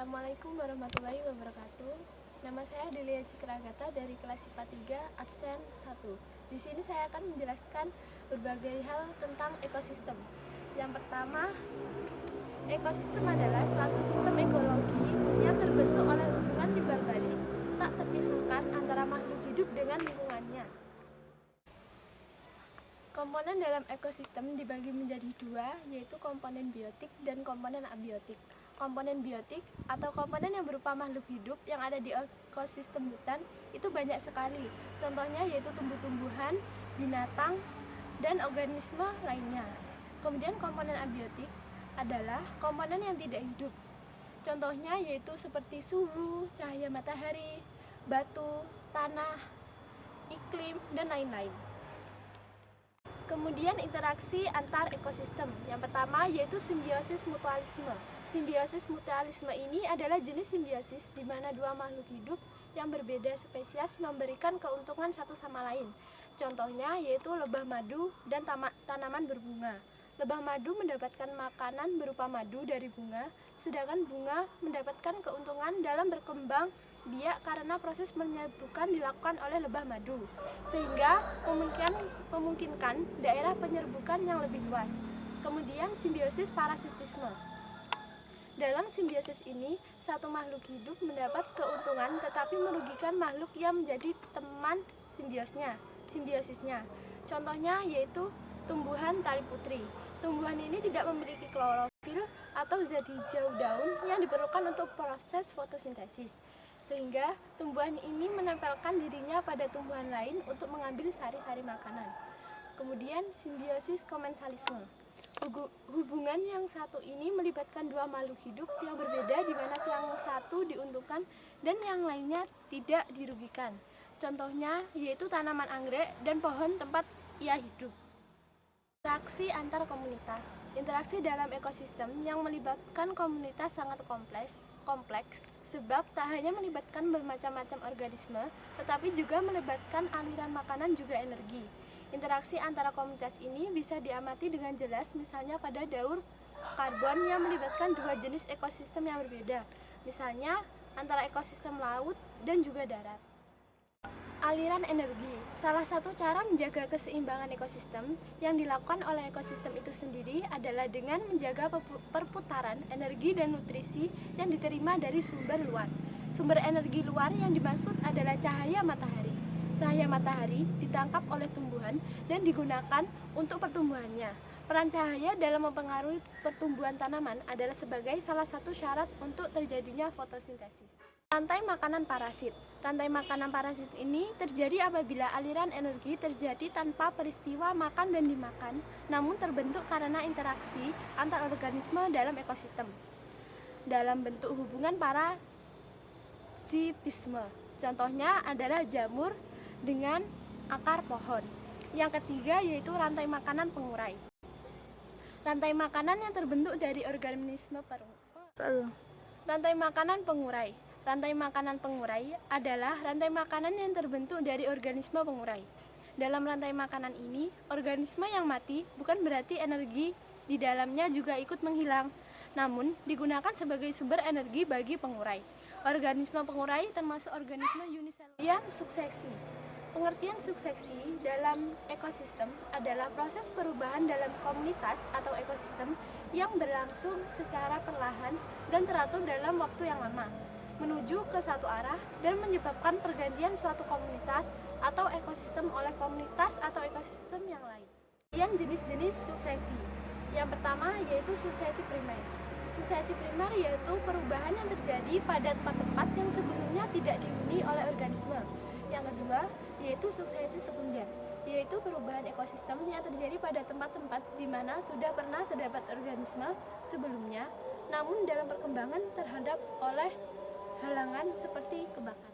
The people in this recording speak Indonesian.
Assalamualaikum warahmatullahi wabarakatuh. Nama saya Delia Citragata dari kelas IPA 3 absen 1. Di sini saya akan menjelaskan berbagai hal tentang ekosistem. Yang pertama, ekosistem adalah suatu sistem ekologi yang terbentuk oleh hubungan timbal balik tak terpisahkan antara makhluk hidup dengan lingkungannya. Komponen dalam ekosistem dibagi menjadi dua, yaitu komponen biotik dan komponen abiotik. Komponen biotik atau komponen yang berupa makhluk hidup yang ada di ekosistem hutan itu banyak sekali. Contohnya yaitu tumbuh-tumbuhan, binatang, dan organisme lainnya. Kemudian komponen abiotik adalah komponen yang tidak hidup. Contohnya yaitu seperti suhu, cahaya matahari, batu, tanah, iklim, dan lain-lain. Kemudian interaksi antar ekosistem. Yang pertama yaitu simbiosis mutualisme. Simbiosis mutualisme ini adalah jenis simbiosis di mana dua makhluk hidup yang berbeda spesies memberikan keuntungan satu sama lain. Contohnya yaitu lebah madu dan tanaman berbunga. Lebah madu mendapatkan makanan berupa madu dari bunga, sedangkan bunga mendapatkan keuntungan dalam berkembang biak karena proses penyerbukan dilakukan oleh lebah madu, sehingga memungkinkan daerah penyerbukan yang lebih luas. Kemudian simbiosis parasitisme. Dalam simbiosis ini, satu makhluk hidup mendapat keuntungan tetapi merugikan makhluk yang menjadi teman simbiosisnya. Contohnya yaitu tumbuhan tali putri. Tumbuhan ini tidak memiliki klorofil atau zat hijau daun yang diperlukan untuk proses fotosintesis, sehingga tumbuhan ini menempelkan dirinya pada tumbuhan lain untuk mengambil sari-sari makanan. Kemudian simbiosis komensalisme. Hubungan yang satu ini melibatkan dua makhluk hidup yang berbeda di mana yang satu diuntungkan dan yang lainnya tidak dirugikan. Contohnya yaitu tanaman anggrek dan pohon tempat ia hidup. Interaksi antar komunitas. Interaksi dalam ekosistem yang melibatkan komunitas sangat kompleks sebab tak hanya melibatkan bermacam-macam organisme, tetapi juga melibatkan aliran makanan juga energi. Interaksi antara komunitas ini bisa diamati dengan jelas misalnya pada daur karbon yang melibatkan dua jenis ekosistem yang berbeda, misalnya antara ekosistem laut dan juga darat. Aliran energi. Salah satu cara menjaga keseimbangan ekosistem yang dilakukan oleh ekosistem itu sendiri adalah dengan menjaga perputaran energi dan nutrisi yang diterima dari sumber luar. Sumber energi luar yang dimaksud adalah cahaya matahari. Cahaya matahari ditangkap oleh tumbuhan dan digunakan untuk pertumbuhannya. Peran cahaya dalam mempengaruhi pertumbuhan tanaman adalah sebagai salah satu syarat untuk terjadinya fotosintesis. Rantai makanan parasit. Rantai makanan parasit ini terjadi apabila aliran energi terjadi tanpa peristiwa makan dan dimakan, namun terbentuk karena interaksi antar organisme dalam ekosistem dalam bentuk hubungan parasitisme. Contohnya adalah jamur dengan akar pohon. Yang ketiga yaitu rantai makanan pengurai. Rantai makanan yang terbentuk dari organisme Rantai makanan pengurai. Rantai makanan pengurai adalah rantai makanan yang terbentuk dari organisme pengurai. Dalam rantai makanan ini, organisme yang mati bukan berarti energi di dalamnya juga ikut menghilang, namun digunakan sebagai sumber energi bagi pengurai. Organisme pengurai termasuk organisme uniselular. Suksesi. Pengertian suksesi dalam ekosistem adalah proses perubahan dalam komunitas atau ekosistem yang berlangsung secara perlahan dan teratur dalam waktu yang lama, menuju ke satu arah dan menyebabkan pergantian suatu komunitas atau ekosistem oleh komunitas atau ekosistem yang lain. Kemudian jenis-jenis suksesi. Yang pertama yaitu suksesi primer. Suksesi primer yaitu perubahan yang terjadi pada tempat-tempat yang sebelumnya tidak dihuni oleh organisme. Yang kedua yaitu suksesi sekunder, yaitu perubahan ekosistem yang terjadi pada tempat-tempat di mana sudah pernah terdapat organisme sebelumnya, namun dalam perkembangan terhadap oleh halangan seperti kebakaran.